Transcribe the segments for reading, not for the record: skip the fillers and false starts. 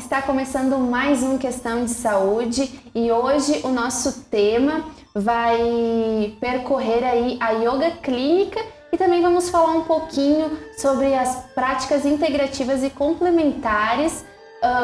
Está começando mais um Questão de Saúde e hoje o nosso tema vai percorrer aí a yoga clínica e também vamos falar um pouquinho sobre as práticas integrativas e complementares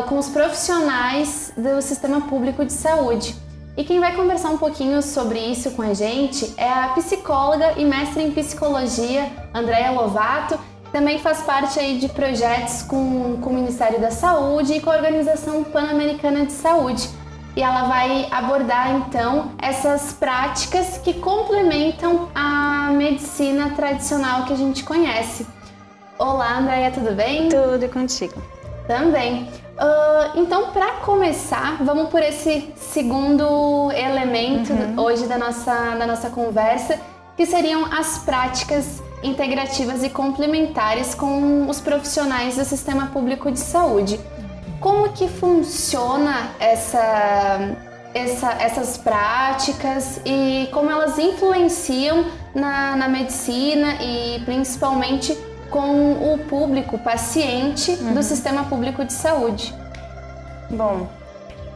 com os profissionais do Sistema Público de Saúde. E quem vai conversar um pouquinho sobre isso com a gente é a psicóloga e mestre em psicologia, Andréa Lovato. Também faz parte aí de projetos com o Ministério da Saúde e com a Organização Pan-Americana de Saúde. E ela vai abordar, então, essas práticas que complementam a medicina tradicional que a gente conhece. Olá, Andréa, tudo bem? Tudo e contigo. Também. Então, para começar, vamos por esse segundo elemento hoje da nossa conversa, que seriam as práticas integrativas e complementares com os profissionais do Sistema Público de Saúde. Como que funciona essas práticas e como elas influenciam na medicina e principalmente com o público, paciente do Sistema Público de Saúde? Bom,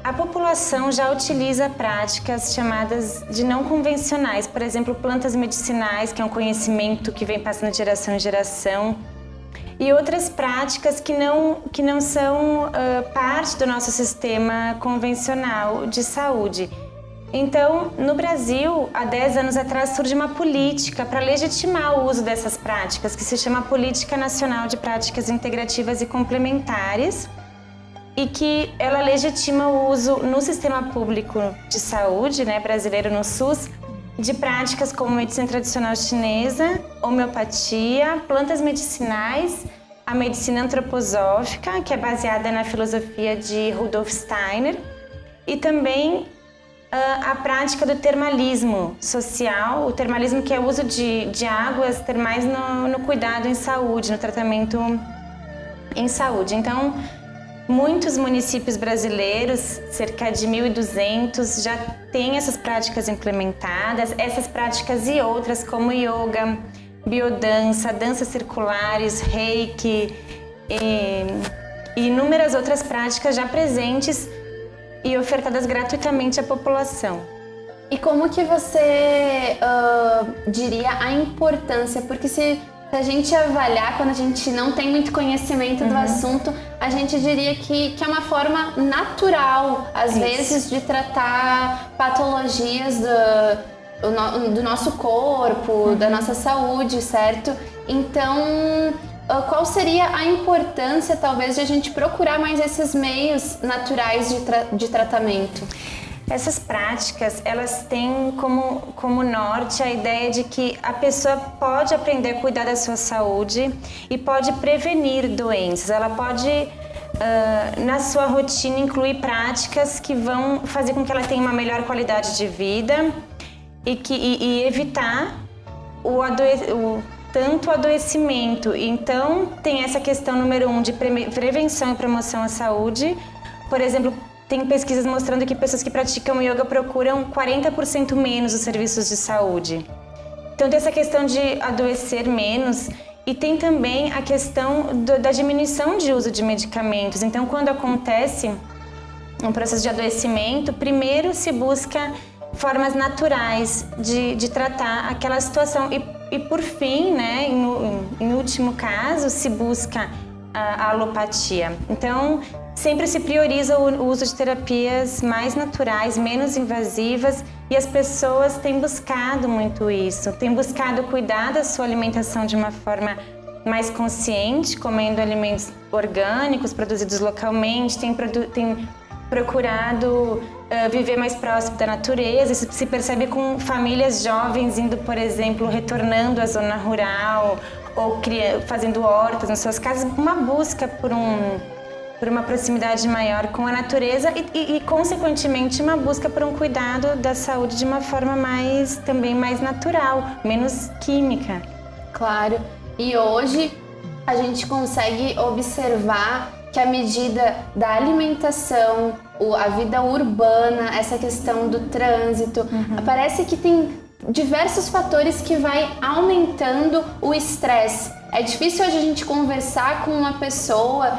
a população já utiliza práticas chamadas de não convencionais, por exemplo, plantas medicinais, que é um conhecimento que vem passando de geração em geração, e outras práticas que não são parte do nosso sistema convencional de saúde. Então, no Brasil, há 10 anos atrás, surge uma política para legitimar o uso dessas práticas, que se chama Política Nacional de Práticas Integrativas e Complementares, e que ela legitima o uso no sistema público de saúde, brasileiro no SUS, de práticas como medicina tradicional chinesa, homeopatia, plantas medicinais, a medicina antroposófica, que é baseada na filosofia de Rudolf Steiner, e também a prática do termalismo social, o termalismo que é o uso de águas termais no cuidado em saúde, no tratamento em saúde. Então, muitos municípios brasileiros, cerca de 1.200, já têm essas práticas implementadas. Essas práticas e outras como yoga, biodança, danças circulares, reiki e inúmeras outras práticas já presentes e ofertadas gratuitamente à população. E como que você diria a importância? Porque se a gente avaliar, quando a gente não tem muito conhecimento do assunto, a gente diria que é uma forma natural, às vezes, de tratar patologias do nosso corpo, da nossa saúde, certo? Então, qual seria a importância, talvez, de a gente procurar mais esses meios naturais de tratamento? Essas práticas, elas têm como norte a ideia de que a pessoa pode aprender a cuidar da sua saúde e pode prevenir doenças. Ela pode, na sua rotina, incluir práticas que vão fazer com que ela tenha uma melhor qualidade de vida e evitar tanto o adoecimento. Então, tem essa questão número 1 de prevenção e promoção à saúde. Por exemplo, tem pesquisas mostrando que pessoas que praticam yoga procuram 40% menos os serviços de saúde. Então tem essa questão de adoecer menos e tem também a questão da diminuição de uso de medicamentos. Então quando acontece um processo de adoecimento, primeiro se busca formas naturais de tratar aquela situação e por fim, em último caso, se busca a alopatia. Então, sempre se prioriza o uso de terapias mais naturais, menos invasivas, e as pessoas têm buscado muito isso, têm buscado cuidar da sua alimentação de uma forma mais consciente, comendo alimentos orgânicos, produzidos localmente, têm procurado viver mais próximo da natureza. Isso se percebe com famílias jovens indo, por exemplo, retornando à zona rural ou fazendo hortas nas suas casas, uma busca por uma proximidade maior com a natureza e consequentemente, uma busca por um cuidado da saúde de uma forma também mais natural, menos química. Claro, e hoje a gente consegue observar que à medida da alimentação, a vida urbana, essa questão do trânsito, parece que tem diversos fatores que vai aumentando o estresse. É difícil hoje a gente conversar com uma pessoa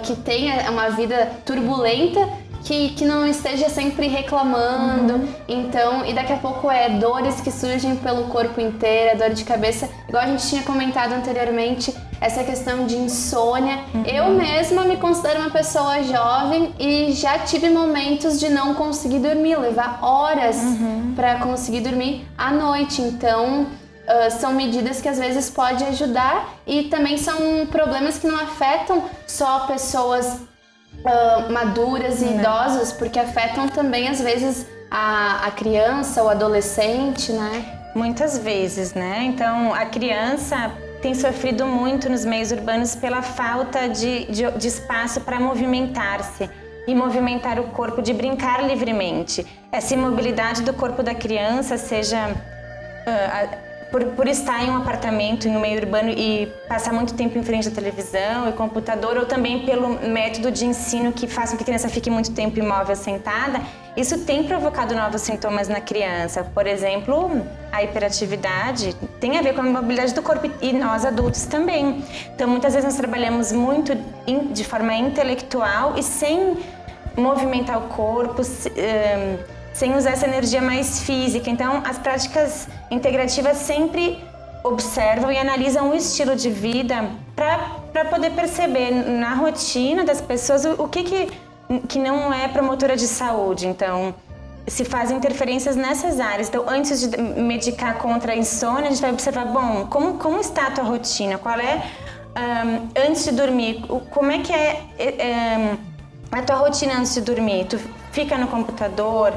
que tenha uma vida turbulenta, que não esteja sempre reclamando. Então, e daqui a pouco dores que surgem pelo corpo inteiro, dor de cabeça, igual a gente tinha comentado anteriormente, essa questão de insônia. Eu mesma me considero uma pessoa jovem e já tive momentos de não conseguir dormir, levar horas para conseguir dormir à noite. Então, são medidas que às vezes podem ajudar, e também são problemas que não afetam só pessoas maduras e idosas, porque afetam também às vezes a criança, o adolescente, né? Muitas vezes, né? Então a criança tem sofrido muito nos meios urbanos pela falta de espaço para movimentar-se e movimentar o corpo, de brincar livremente. Essa imobilidade do corpo da criança, seja por estar em um apartamento, em um meio urbano e passar muito tempo em frente à televisão e computador, ou também pelo método de ensino que faz com que a criança fique muito tempo imóvel, sentada, isso tem provocado novos sintomas na criança. Por exemplo, a hiperatividade tem a ver com a mobilidade do corpo, e nós adultos também. Então, muitas vezes nós trabalhamos muito de forma intelectual e sem movimentar o corpo, sem usar essa energia mais física. Então, as práticas integrativas sempre observam e analisam o estilo de vida para poder perceber na rotina das pessoas o que não é promotora de saúde. Então, se fazem interferências nessas áreas. Então, antes de medicar contra a insônia, a gente vai observar, bom, como está a tua rotina? Qual é, antes de dormir, como é que é a tua rotina antes de dormir? Tu fica no computador,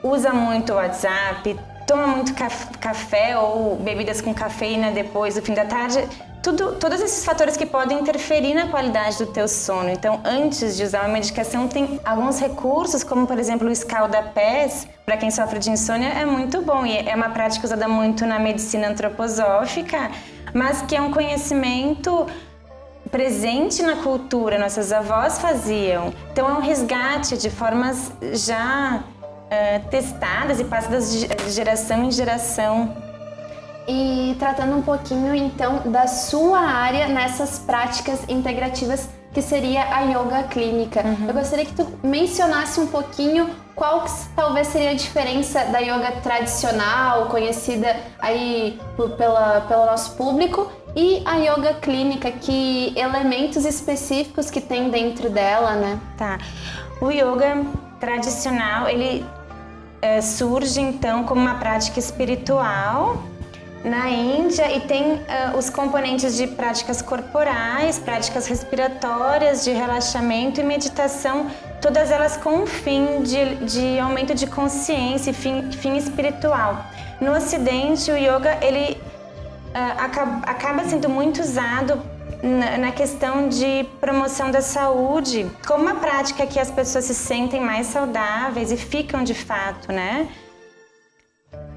usa muito o WhatsApp, toma muito café ou bebidas com cafeína depois do fim da tarde, todos esses fatores que podem interferir na qualidade do teu sono. Então, antes de usar uma medicação, tem alguns recursos, como por exemplo o escalda-pés, para quem sofre de insônia, é muito bom, e é uma prática usada muito na medicina antroposófica, mas que é um conhecimento presente na cultura, nossas avós faziam. Então é um resgate de formas já testadas e passadas de geração em geração. E tratando um pouquinho então da sua área nessas práticas integrativas, que seria a yoga clínica. Eu gostaria que tu mencionasse um pouquinho qual que talvez seria a diferença da yoga tradicional, conhecida aí pelo nosso público, e a yoga clínica, que elementos específicos que tem dentro dela, né? Tá. O yoga tradicional, ele surge então como uma prática espiritual na Índia, e tem os componentes de práticas corporais, práticas respiratórias, de relaxamento e meditação, todas elas com um fim de aumento de consciência e fim espiritual. No Ocidente, o yoga ele acaba sendo muito usado na questão de promoção da saúde, como uma prática que as pessoas se sentem mais saudáveis e ficam de fato, né?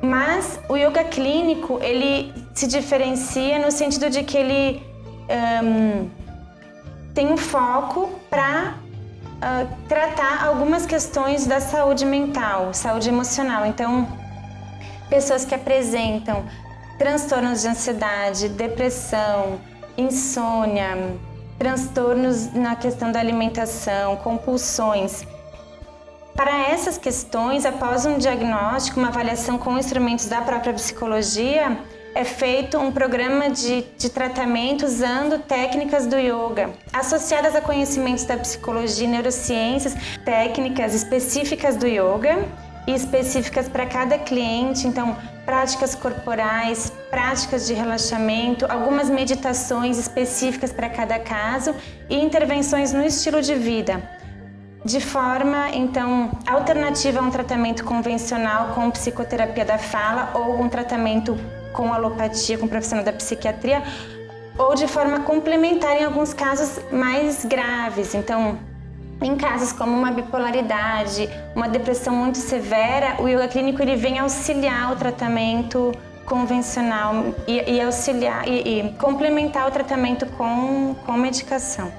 Mas o yoga clínico, ele se diferencia no sentido de que ele tem um foco para tratar algumas questões da saúde mental, saúde emocional. Então, pessoas que apresentam transtornos de ansiedade, depressão, insônia, transtornos na questão da alimentação, compulsões. Para essas questões, após um diagnóstico, uma avaliação com instrumentos da própria psicologia, é feito um programa de tratamento usando técnicas do yoga, associadas a conhecimentos da psicologia e neurociências, técnicas específicas do yoga e específicas para cada cliente. Então, práticas corporais, práticas de relaxamento, algumas meditações específicas para cada caso e intervenções no estilo de vida, de forma, então, alternativa a um tratamento convencional com psicoterapia da fala ou um tratamento com alopatia, com profissional da psiquiatria, ou de forma complementar em alguns casos mais graves. Então, em casos como uma bipolaridade, uma depressão muito severa, o yoga clínico ele vem auxiliar o tratamento convencional e auxiliar e complementar o tratamento com medicação.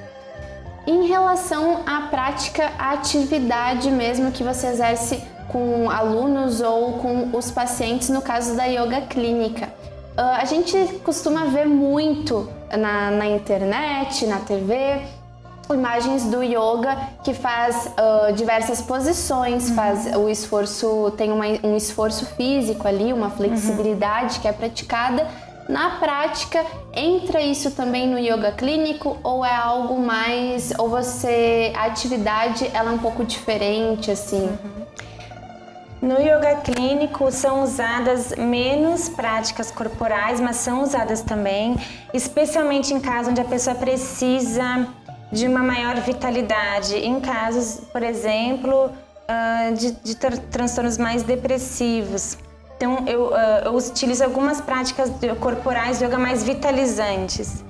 Em relação à prática, à atividade mesmo que você exerce com alunos ou com os pacientes, no caso da yoga clínica, A gente costuma ver muito na internet, na TV, imagens do yoga que faz diversas posições, faz o esforço, tem um esforço físico ali, uma flexibilidade que é praticada. Na prática, entra isso também no yoga clínico ou é algo mais, ou a atividade ela é um pouco diferente assim? No yoga clínico são usadas menos práticas corporais, mas são usadas também, especialmente em casos onde a pessoa precisa de uma maior vitalidade, em casos, por exemplo, de transtornos mais depressivos. Então, eu utilizo algumas práticas corporais de yoga mais vitalizantes.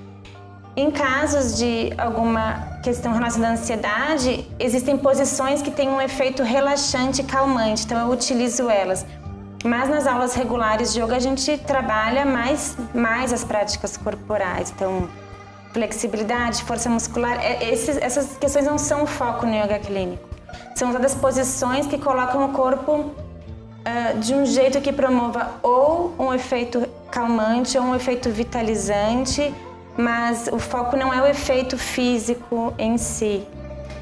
Em casos de alguma questão relacionada à ansiedade, existem posições que têm um efeito relaxante e calmante, então eu utilizo elas. Mas nas aulas regulares de yoga a gente trabalha mais as práticas corporais, então flexibilidade, força muscular, essas questões não são o foco no yoga clínico. São usadas posições que colocam o corpo de um jeito que promova ou um efeito calmante ou um efeito vitalizante, mas o foco não é o efeito físico em si.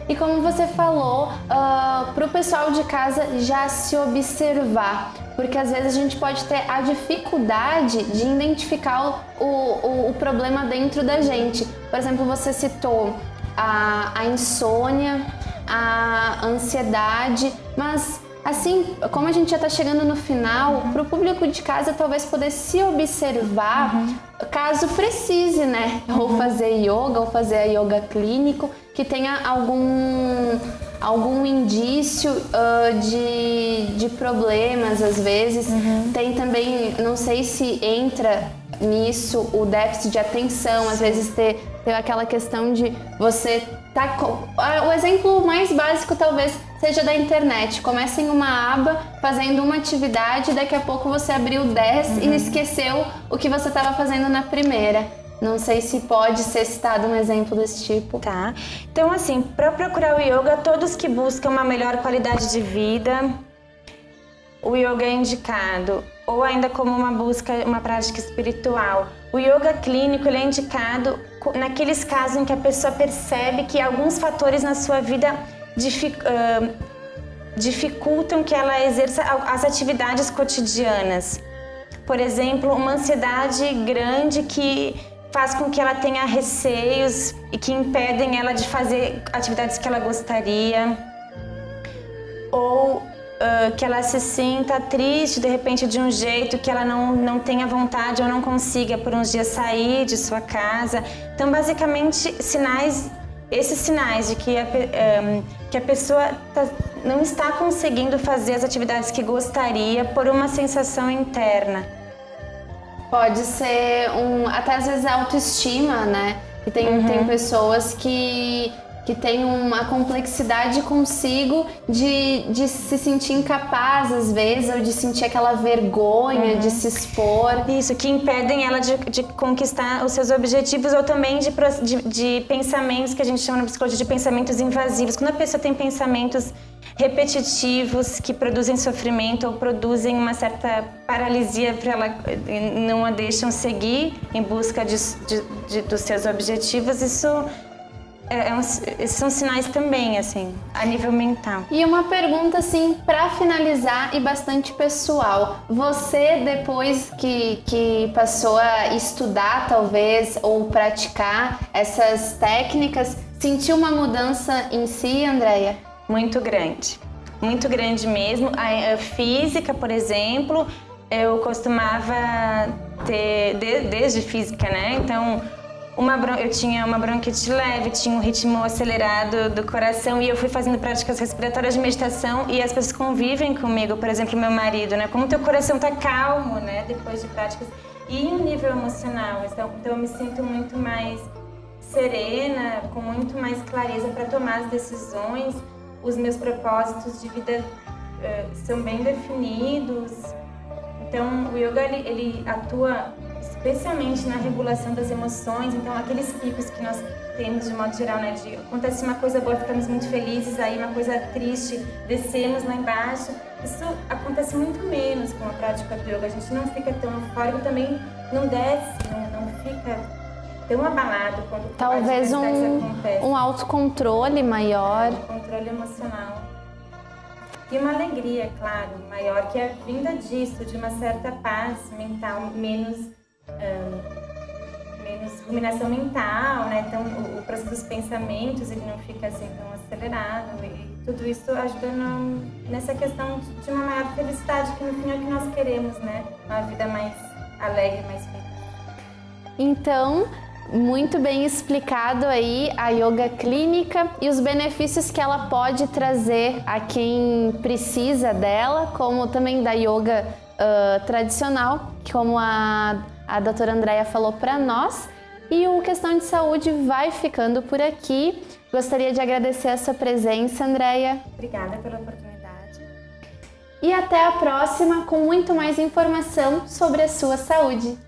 E como você falou, para o pessoal de casa já se observar, porque às vezes a gente pode ter a dificuldade de identificar o problema dentro da gente. Por exemplo, você citou a insônia, a ansiedade, mas assim, como a gente já está chegando no final, para o público de casa talvez poder se observar, caso precise, né? Ou fazer yoga, ou fazer a yoga clínico, que tenha algum indício de problemas, às vezes. Tem também, não sei se entra nisso o déficit de atenção, às vezes ter aquela questão de você tá o exemplo mais básico talvez seja da internet. Começa em uma aba fazendo uma atividade, daqui a pouco você abriu 10 e esqueceu o que você estava fazendo na primeira. Não sei se pode ser citado um exemplo desse tipo. Tá. Então, assim, para procurar o yoga, todos que buscam uma melhor qualidade de vida, o yoga é indicado. Ou ainda como uma prática espiritual. O yoga clínico ele é indicado naqueles casos em que a pessoa percebe que alguns fatores na sua vida dificultam que ela exerça as atividades cotidianas. Por exemplo, uma ansiedade grande que faz com que ela tenha receios e que impedem ela de fazer atividades que ela gostaria. Ou que ela se sinta triste de repente de um jeito que ela não tenha vontade ou não consiga por uns dias sair de sua casa. Então, basicamente, esses sinais de que a pessoa não está conseguindo fazer as atividades que gostaria por uma sensação interna. Pode ser até às vezes autoestima, né? E tem pessoas que tem uma complexidade consigo de se sentir incapaz às vezes, ou de sentir aquela vergonha de se expor. Isso, que impedem ela de conquistar os seus objetivos, ou também de pensamentos que a gente chama na psicologia de pensamentos invasivos. Quando a pessoa tem pensamentos repetitivos que produzem sofrimento ou produzem uma certa paralisia para ela, não a deixam seguir em busca dos seus objetivos, esses são sinais também, assim, a nível mental. E uma pergunta, assim, para finalizar e bastante pessoal. Você, depois que passou a estudar, talvez, ou praticar essas técnicas, sentiu uma mudança em si, Andréia? Muito grande mesmo. A física, por exemplo, eu costumava ter, desde física, né? Então, eu tinha uma bronquite leve, tinha um ritmo acelerado do coração, e eu fui fazendo práticas respiratórias de meditação, e as pessoas convivem comigo, por exemplo, meu marido, né? Como teu coração tá calmo, né? Depois de práticas. E um nível emocional, então eu me sinto muito mais serena, com muito mais clareza para tomar as decisões. Os meus propósitos de vida são bem definidos. Então, o yoga ele atua especialmente na regulação das emoções. Então, aqueles picos que nós temos de modo geral, né? Acontece uma coisa boa, ficamos muito felizes, aí uma coisa triste, descemos lá embaixo. Isso acontece muito menos com a prática do yoga. A gente não fica tão eufórico também não desce, não fica tão abalado quando Talvez a adversidade acontece. um autocontrole maior. Um controle emocional. E uma alegria, claro, maior, que é vinda disso, de uma certa paz mental, menos ruminação mental, né? Então, o processo dos pensamentos, ele não fica assim tão acelerado. E tudo isso ajuda nessa questão de uma maior felicidade, que no fim é o que nós queremos, né? Uma vida mais alegre, mais feliz. Então, muito bem explicado aí a yoga clínica e os benefícios que ela pode trazer a quem precisa dela, como também da yoga tradicional, como a doutora Andréia falou para nós. E o Questão de Saúde vai ficando por aqui. Gostaria de agradecer a sua presença, Andréia. Obrigada pela oportunidade. E até a próxima com muito mais informação sobre a sua saúde.